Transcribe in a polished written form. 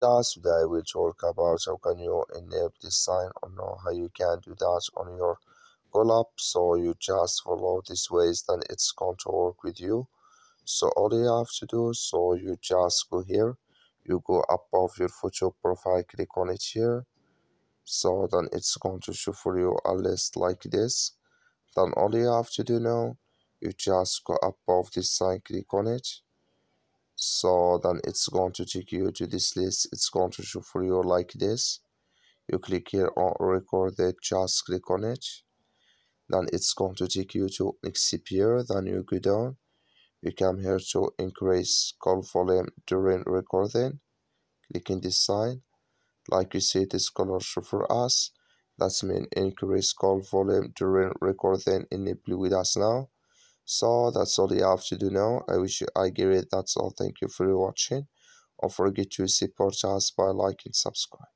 Today we'll talk about how can you enable this sign or know how you can do that on your CallApp. So you just follow these ways, then it's going to work with you. So all you have to do, so you just go here, you go above your photo profile, click on it here. So then it's going to show for you a list like this. Then all you have to do now, you just go above this sign, click on it. So then it's going to take you to this list. It's going to show for you like this. You click here on record it, just click on it. Then it's going to take you to disappear. Then you go down, you come here to increase call volume during recording. Click in this sign, like you see this color show for us, that's mean increase call volume during recording enable with us now. So that's all you have to do now. I wish you I get it. That's all. Thank you for watching. Don't forget to support us by liking, subscribe.